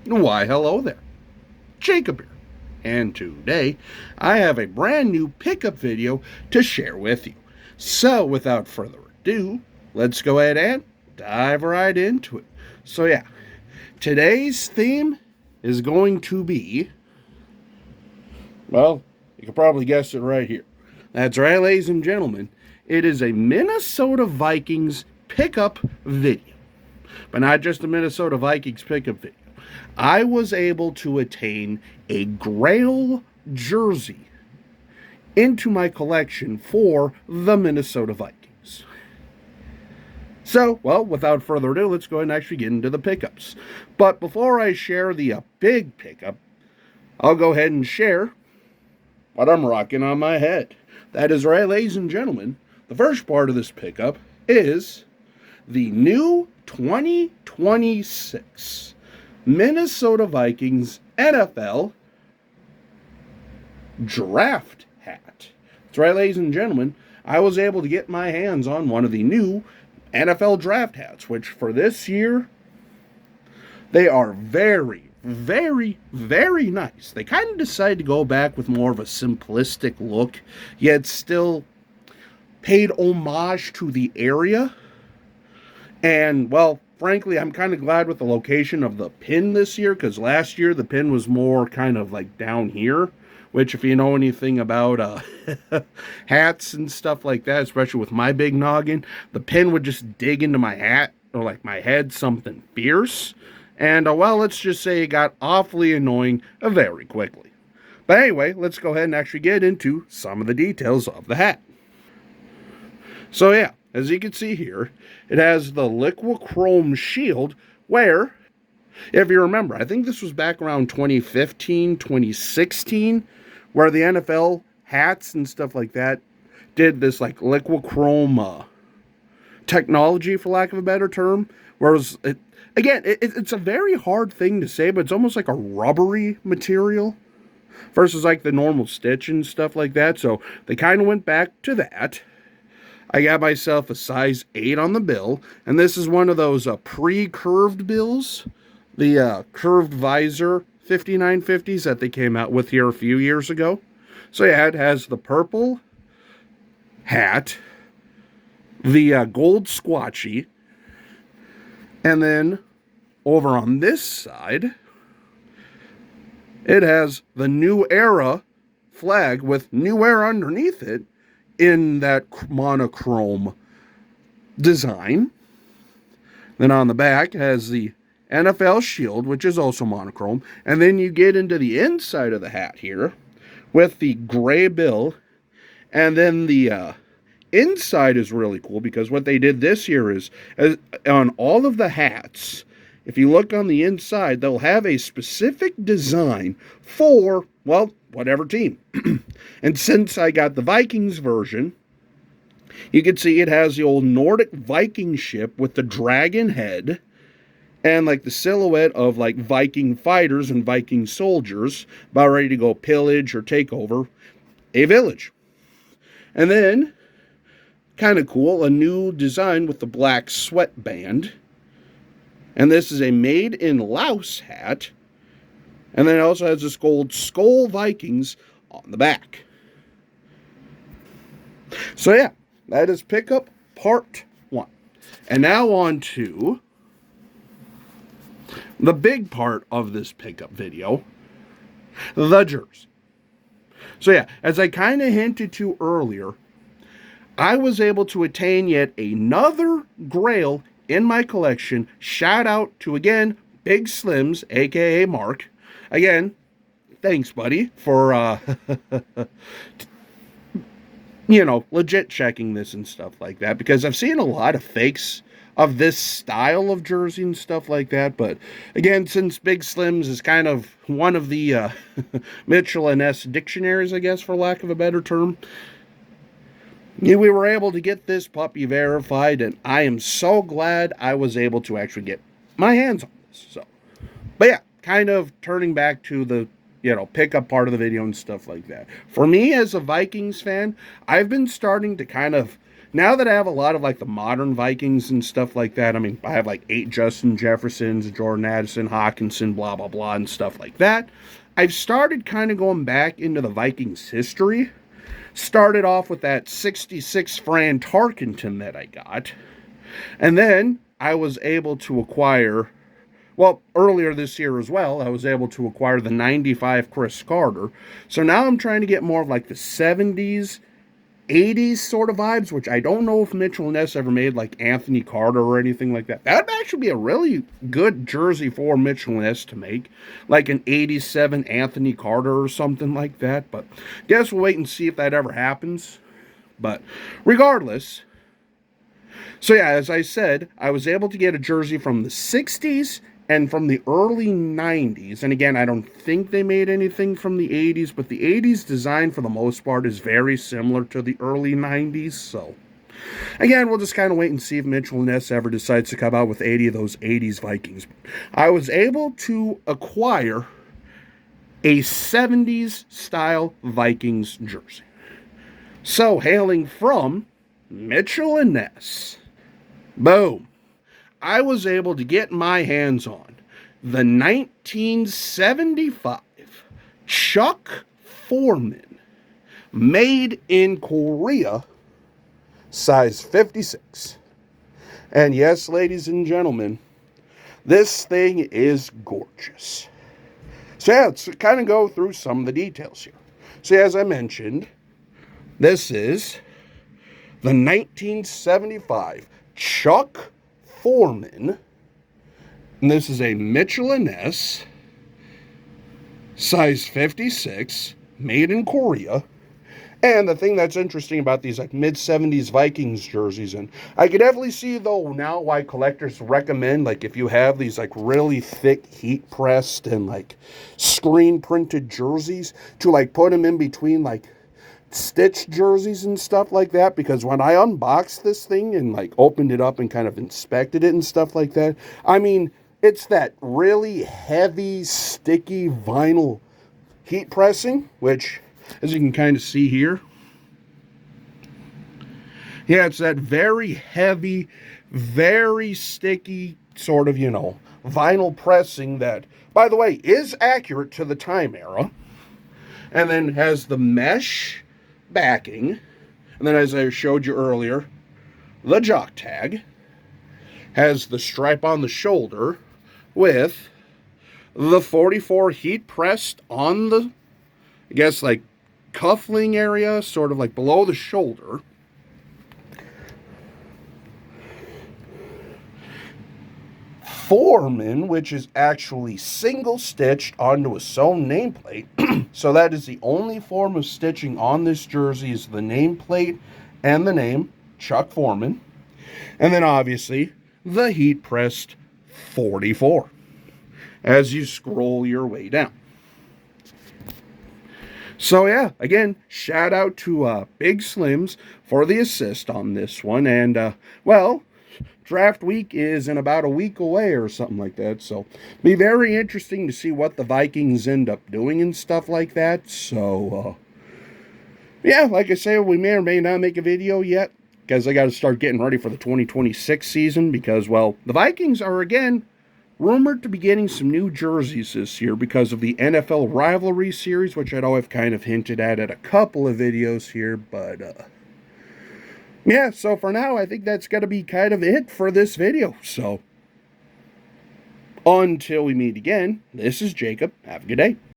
Why, hello there. Jacob here. And today, I have a brand new pickup video to share with you. So, without further ado, let's go ahead and dive right into it. So, yeah, today's theme is going to be, well, you can probably guess it right here. That's right, ladies and gentlemen. It is a Minnesota Vikings pickup video. But not just a Minnesota Vikings pickup video. I was able to attain a Grail jersey into my collection for the Minnesota Vikings. So, well, without further ado, let's go ahead and actually get into the pickups. But before I share the big pickup, I'll go ahead and share what I'm rocking on my head. That is right, ladies and gentlemen. The first part of this pickup is the new 2026 Minnesota Vikings NFL draft hat. That's right, ladies and gentlemen. I was able to get my hands on one of the new NFL draft hats, which for this year, they are very, very, very nice. They kind of decided to go back with more of a simplistic look, yet still paid homage to the area. And, well, frankly, I'm kind of glad with the location of the pin this year, because last year the pin was more kind of like down here, which if you know anything about hats and stuff like that, especially with my big noggin, the pin would just dig into my hat or like my head something fierce. And, well, let's just say it got awfully annoying very quickly. But anyway, let's go ahead and actually get into some of the details of the hat. So, yeah. As you can see here, it has the liquichrome shield where, if you remember, I think this was back around 2015, 2016, where the NFL hats and stuff like that did this like liquichrome technology, for lack of a better term. Whereas, it's a very hard thing to say, but it's almost like a rubbery material versus like the normal stitch and stuff like that. So they kind of went back to that. I got myself a size 8 on the bill, and this is one of those pre-curved bills, the curved visor 5950s that they came out with here a few years ago. So yeah, it has the purple hat, the gold squatchy, and then over on this side, it has the New Era flag with New Era underneath it, in that monochrome design. Then on the back has the NFL shield, which is also monochrome. And then you get into the inside of the hat here with the gray bill. And then the inside is really cool because what they did this year is, on all of the hats, if you look on the inside, they'll have a specific design for, well, whatever team. And since I got the Vikings version, you can see it has the old Nordic Viking ship with the dragon head and like the silhouette of like Viking fighters and Viking soldiers about ready to go pillage or take over a village. And then, kind of cool, a new design with the black sweatband. And this is a made in Laos hat. And then it also has this gold Skull Vikings on the back. So yeah, that is pickup part 1. And now on to the big part of this pickup video, the jersey. So yeah, as I kind of hinted to earlier, I was able to attain yet another Grail in my collection. Shout out to, again, Big Slims, aka Mark. Again, thanks, buddy, for, legit checking this and stuff like that. Because I've seen a lot of fakes of this style of jersey and stuff like that. But, again, since Big Slims is kind of one of the Mitchell and Ness dictionaries, I guess, for lack of a better term, we were able to get this puppy verified. And I am so glad I was able to actually get my hands on this. So, but yeah. Kind of turning back to the, pickup part of the video and stuff like that. For me, as a Vikings fan, I've been starting to kind of now that I have a lot of like the modern Vikings and stuff like that, I mean, I have like 8 Justin Jeffersons, Jordan Addison, Hawkinson, blah, blah, blah, and stuff like that. I've started kind of going back into the Vikings history. Started off with that 66 Fran Tarkenton that I got. And then I was able to acquire, well, earlier this year as well, I was able to acquire the 95 Chris Carter. So now I'm trying to get more of like the 70s, 80s sort of vibes, which I don't know if Mitchell and Ness ever made like Anthony Carter or anything like that. That would actually be a really good jersey for Mitchell and Ness to make, like an 87 Anthony Carter or something like that. But guess we'll wait and see if that ever happens. But regardless, so yeah, as I said, I was able to get a jersey from the 60s and from the early 90s. And again, I don't think they made anything from the 80s, but the 80s design for the most part is very similar to the early 90s. So again, we'll just kind of wait and see if Mitchell and Ness ever decides to come out with 80 of those 80s Vikings. I was able to acquire a 70s style Vikings jersey. So hailing from Mitchell and Ness, boom, I was able to get my hands on the 1975 Chuck Foreman, made in Korea, size 56. And yes, ladies and gentlemen, this thing is gorgeous. So yeah, let's kind of go through some of the details here. So as I mentioned, this is the 1975 Chuck Foreman, and this is a Mitchell & Ness, size 56, made in Korea. And the thing that's interesting about these like mid-70s Vikings jerseys, and I could definitely see though now why collectors recommend, like if you have these like really thick heat pressed and like screen printed jerseys, to like put them in between like stitched jerseys and stuff like that, because when I unboxed this thing and like opened it up and kind of inspected it and stuff like that, I mean, it's that really heavy, sticky vinyl heat pressing, which, as you can kind of see here, yeah, it's that very heavy, very sticky sort of, vinyl pressing that, by the way, is accurate to the time era, and then has the mesh backing, and then as I showed you earlier, the jock tag has the stripe on the shoulder with the 44 heat pressed on the, I guess, like cuffling area, sort of like below the shoulder. Foreman, which is actually single stitched onto a sewn nameplate. So that is the only form of stitching on this jersey, is the nameplate and the name, Chuck Foreman. And then obviously the heat pressed 44 as you scroll your way down. So yeah, again, shout out to Big Slims for the assist on this one. And well, draft week is in about a week away or something like that, so be very interesting to see what the Vikings end up doing and stuff like that. So yeah, like I say, we may or may not make a video yet, because I got to start getting ready for the 2026 season, because, well, the Vikings are again rumored to be getting some new jerseys this year because of the NFL rivalry series, which I know I've kind of hinted at a couple of videos here, but yeah, so for now, I think that's going to be kind of it for this video. So, until we meet again, this is Jacob. Have a good day.